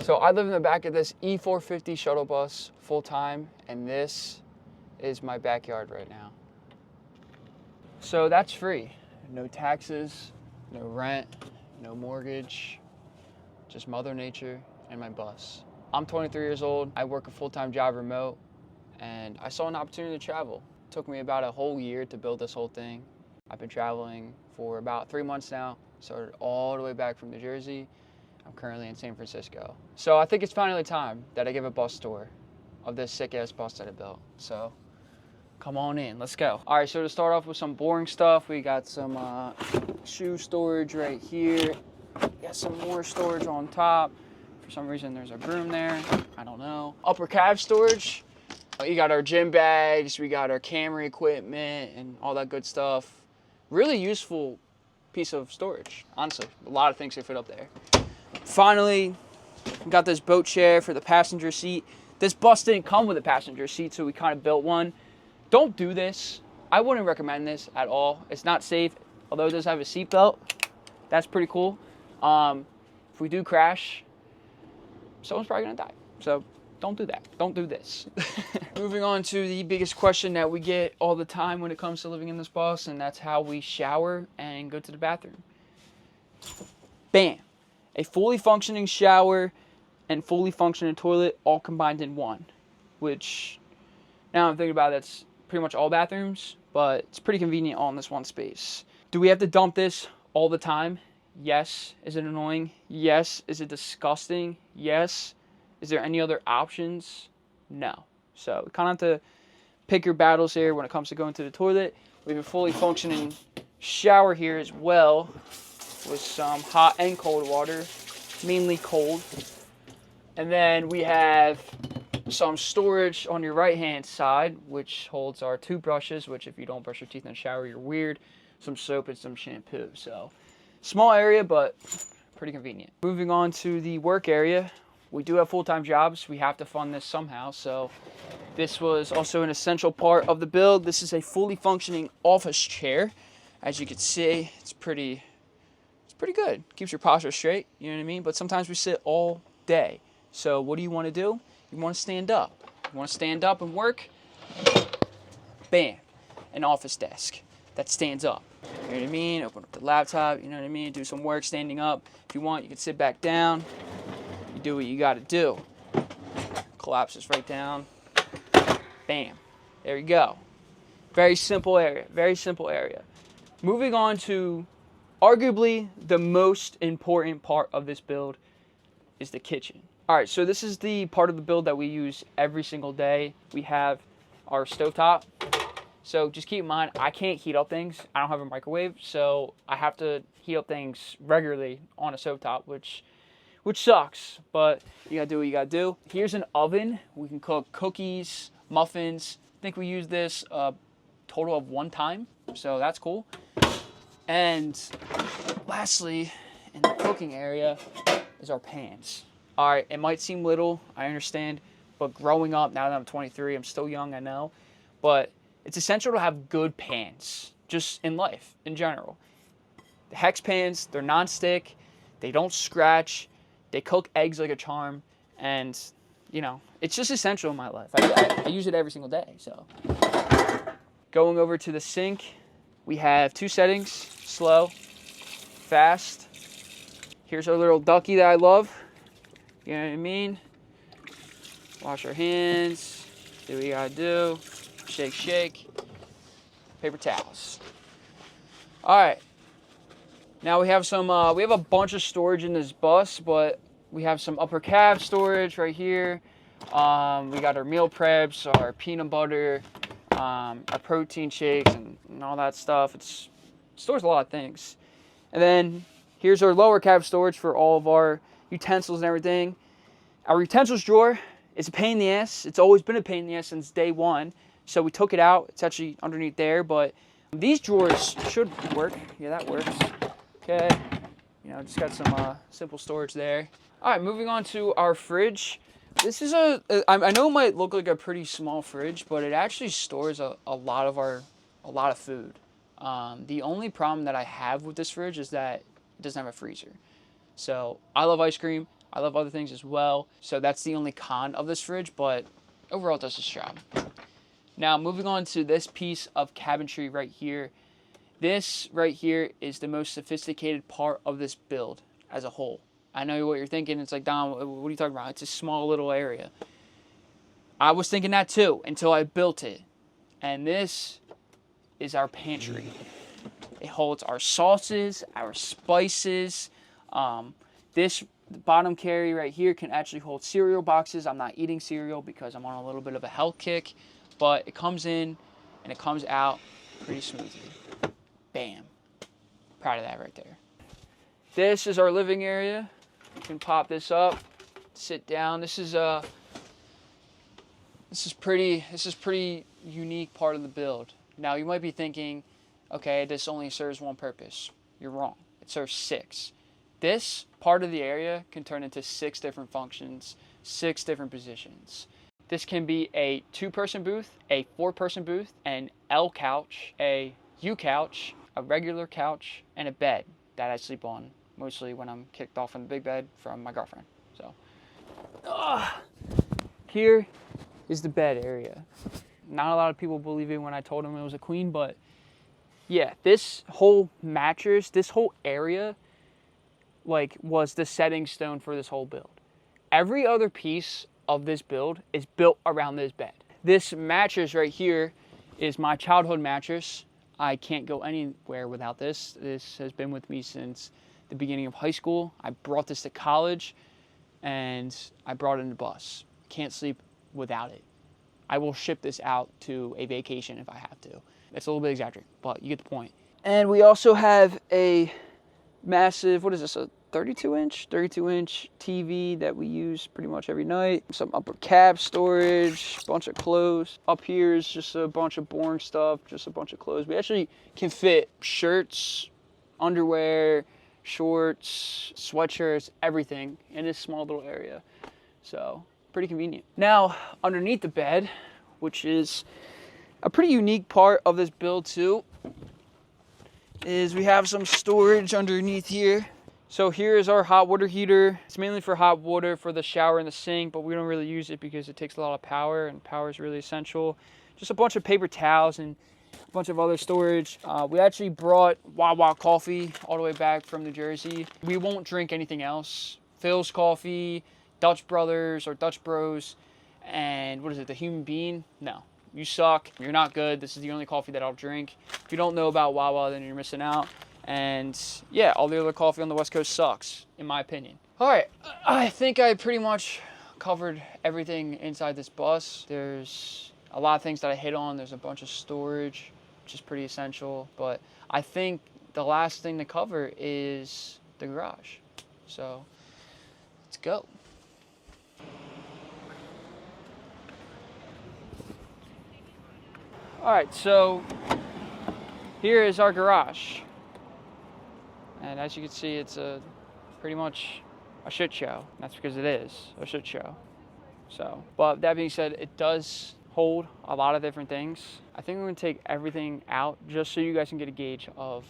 So I live in the back of this E450 shuttle bus full time, and this is my backyard right now. So that's free. No taxes, no rent, no mortgage, just Mother Nature and my bus. I'm 23 years old. I work a full-time job remote, and I saw an opportunity to travel. It took me about a whole year to build this whole thing. I've been traveling for about 3 months now. Started all the way back from New Jersey. I'm currently in San Francisco. So I think it's finally time that I give a bus tour of this sick-ass bus that I built. So come on in, let's go. All right, so to start off with some boring stuff, we got some shoe storage right here. We got some more storage on top. For some reason, there's a broom there. I don't know. Upper cab storage. You got our gym bags, we got our camera equipment and all that good stuff. Really useful piece of storage, honestly. A lot of things can fit up there. Finally, we got this boat chair for the passenger seat. This bus didn't come with a passenger seat, so we kind of built one. Don't do this. I wouldn't recommend this at all. It's not safe, although it does have a seat belt. That's pretty cool. If we do crash, someone's probably gonna die. So don't do that. Don't do this. Moving on to the biggest question that we get all the time when it comes to living in this bus, and that's how we shower and go to the bathroom. Bam. A fully functioning shower and fully functioning toilet all combined in one, which now I'm thinking about it, that's pretty much all bathrooms, but it's pretty convenient all in this one space. Do we have to dump this all the time? Yes. Is it annoying? Yes. Is it disgusting? Yes. Is there any other options? No. So you kind of have to pick your battles here when it comes to going to the toilet. We have a fully functioning shower here as well with some hot and cold water, mainly cold. And then we have some storage on your right hand side, which holds our toothbrushes, which if you don't brush your teeth in the shower, you're weird, some soap and some shampoo. So small area, but pretty convenient. Moving on to the work area. We do have full-time jobs. We have to fund this somehow. So this was also an essential part of the build. This is a fully functioning office chair. As you can see, it's pretty good. Keeps your posture straight, you know what I mean? But sometimes we sit all day. So what do you want to do? You want to stand up. You want to stand up and work? Bam. An office desk that stands up. You know what I mean? Open up the laptop, you know what I mean? Do some work standing up. If you want, you can sit back down. You do what you got to do. Collapses right down. Bam. There you go. Very simple area. Very simple area. Moving on to arguably the most important part of this build is the kitchen. All right, so this is the part of the build that we use every single day. We have our stovetop. So just keep in mind, I can't heat up things. I don't have a microwave, so I have to heat up things regularly on a stovetop, which sucks, but you gotta do what you gotta do. Here's an oven. We can cook cookies, muffins. I think we use this a total of 1 time, so that's cool. And lastly, in the cooking area is our pans. All right, it might seem little, I understand, but growing up, now that I'm 23, I'm still young, I know, but it's essential to have good pans, just in life, in general. The Hex pans, they're non-stick, they don't scratch, they cook eggs like a charm, and, you know, it's just essential in my life. I use it every single day, so. Going over to the sink, we have 2 settings, slow, fast. Here's our little ducky that I love. You know what I mean? Wash our hands, do what you gotta do. Shake, shake. Paper towels. All right. Now we have some, we have a bunch of storage in this bus, but we have some upper cab storage right here. We got our meal preps, our peanut butter, our protein shakes, and all that stuff. It stores a lot of things. And then here's our lower cab storage for all of our utensils and everything. Our utensils drawer is a pain in the ass. It's always been a pain in the ass since day one. So we took it out. It's actually underneath there, but these drawers should work. Yeah, that works. Okay. You know, just got some simple storage there. All right, moving on to our fridge. This is I know it might look like a pretty small fridge, but it actually stores a lot of food. The only problem that I have with this fridge is that it doesn't have a freezer. So I love ice cream. I love other things as well. So that's the only con of this fridge, but overall it does its job. Now moving on to this piece of cabinetry right here. This right here is the most sophisticated part of this build as a whole. I know what you're thinking. It's like, Don, what are you talking about? It's a small little area. I was thinking that too until I built it. And this is our pantry. It holds our sauces, our spices. This bottom carry right here can actually hold cereal boxes. I'm not eating cereal because I'm on a little bit of a health kick. But it comes in and it comes out pretty smoothly. Bam. Proud of that right there. This is our living area. You can pop this up, sit down. This is pretty unique part of the build. Now you might be thinking, okay, this only serves one purpose. You're wrong. It serves 6. This part of the area can turn into 6 different functions, 6 different positions. This can be a 2-person booth, a 4-person booth, an L couch, a U couch, a regular couch, and a bed that I sleep on mostly when I'm kicked off in the big bed from my girlfriend. So, here is the bed area. Not a lot of people believe it when I told them it was a queen, but yeah, this whole mattress, this whole area, like, was the setting stone for this whole build. Every other piece of this build is built around this bed. This mattress right here is my childhood mattress. I can't go anywhere without this. This has been with me since the beginning of high school. I brought this to college and I brought it in the bus. Can't sleep without it. I will ship this out to a vacation if I have to. It's a little bit exaggerated, but you get the point. And we also have a massive, what is this, a 32-inch TV that we use pretty much every night. Some upper cab storage, a bunch of clothes. Up here is just a bunch of boring stuff, just a bunch of clothes. We actually can fit shirts, underwear, shorts, sweatshirts, everything in this small little area. So, pretty convenient. Now, underneath the bed, which is a pretty unique part of this build too, is we have some storage underneath here. So here is our hot water heater. It's mainly for hot water for the shower and the sink, but we don't really use it because it takes a lot of power, and power is really essential. Just a bunch of paper towels and a bunch of other storage. We actually brought Wawa coffee all the way back from New Jersey. We won't drink anything else. Phil's Coffee, Dutch Brothers or Dutch Bros, and what is it, the Human Bean? No, you suck. You're not good. This is the only coffee that I'll drink. If you don't know about Wawa, then you're missing out. And yeah, all the other coffee on the West Coast sucks, in my opinion. All right, I think I pretty much covered everything inside this bus. There's a lot of things that I hit on. There's a bunch of storage, which is pretty essential. But I think the last thing to cover is the garage. So let's go. All right, so here is our garage. And as you can see, it's pretty much a shit show. That's because it is a shit show. So, but that being said, it does hold a lot of different things. I think I'm gonna take everything out just so you guys can get a gauge of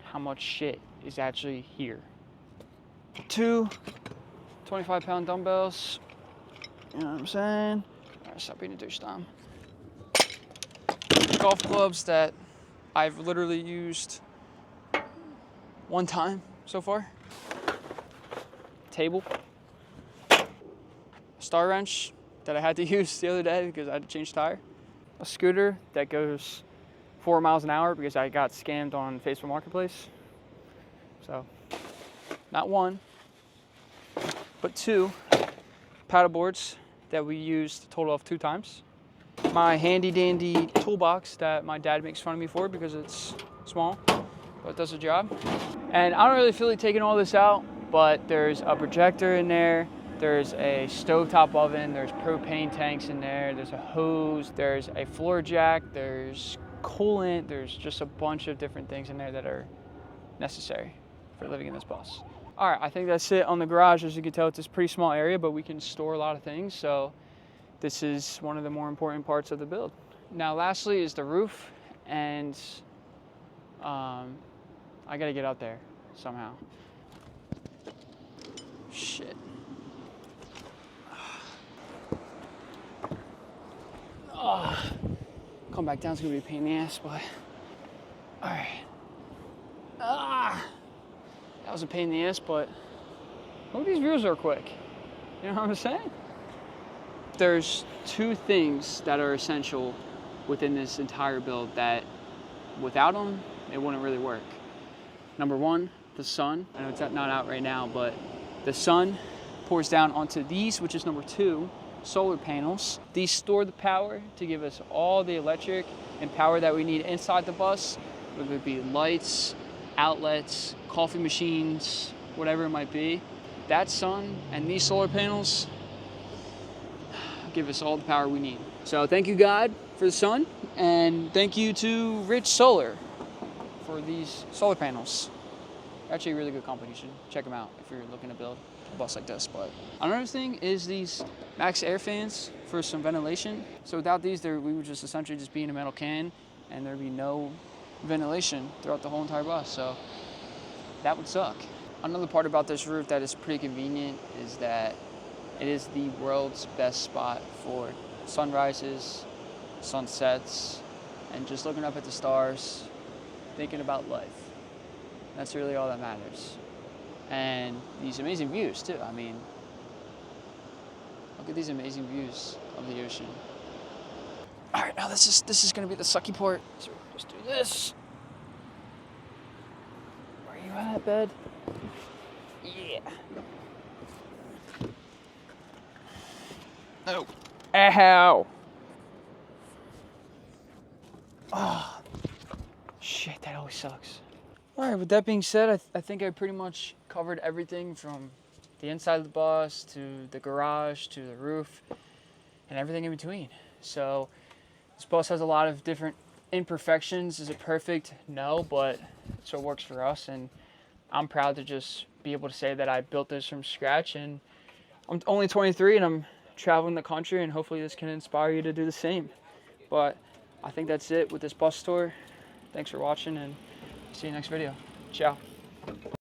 how much shit is actually here. 2 25-pound dumbbells. You know what I'm saying? All right, stop being a douche, Dom. Golf clubs that I've literally used one time so far. Table. Star wrench that I had to use the other day because I had to change tire. A scooter that goes 4 miles an hour because I got scammed on Facebook Marketplace. So, not 1, but 2 paddle boards that we used a total of 2 times. My handy dandy toolbox that my dad makes fun of me for because it's small, but it does the job. And I don't really feel like taking all this out, but there's a projector in there, there's a stovetop oven, there's propane tanks in there, there's a hose, there's a floor jack, there's coolant, there's just a bunch of different things in there that are necessary for living in this bus. All right, I think that's it on the garage. As you can tell, it's a pretty small area, but we can store a lot of things, so this is one of the more important parts of the build. Now, lastly is the roof, and I gotta get out there somehow. Shit. come back down is gonna be a pain in the ass, but all right. That was a pain in the ass, but look, these views are quick. You know what I'm saying? There's two things that are essential within this entire build that without them, it wouldn't really work. Number one, the sun. I know it's not out right now, but the sun pours down onto these, which is number two, solar panels. These store the power to give us all the electric and power that we need inside the bus, whether it be lights, outlets, coffee machines, whatever it might be. That sun and these solar panels give us all the power we need. So thank you, God, for the sun, and thank you to Rich Solar for these solar panels. Actually a really good company. You should check them out if you're looking to build a bus like this. But another thing is these max air fans for some ventilation. So without these, we would just essentially just be in a metal can and there'd be no ventilation throughout the whole entire bus. So that would suck. Another part about this roof that is pretty convenient is that it is the world's best spot for sunrises, sunsets, and just looking up at the stars, thinking about life. That's really all that matters. And these amazing views too. I mean, look at these amazing views of the ocean. All right, now this is gonna be the sucky part. So just do this. Where are you at, bed? Yeah. No. Ow. Oh, shit, that always sucks. All right, with that being said, I think I pretty much covered everything from the inside of the bus to the garage to the roof and everything in between. So this bus has a lot of different imperfections. Is it perfect? No, but so it works for us. And I'm proud to just be able to say that I built this from scratch. And I'm only 23 and I'm traveling the country, and hopefully this can inspire you to do the same. But I think that's it with this bus tour. Thanks for watching, and see you next video. Ciao.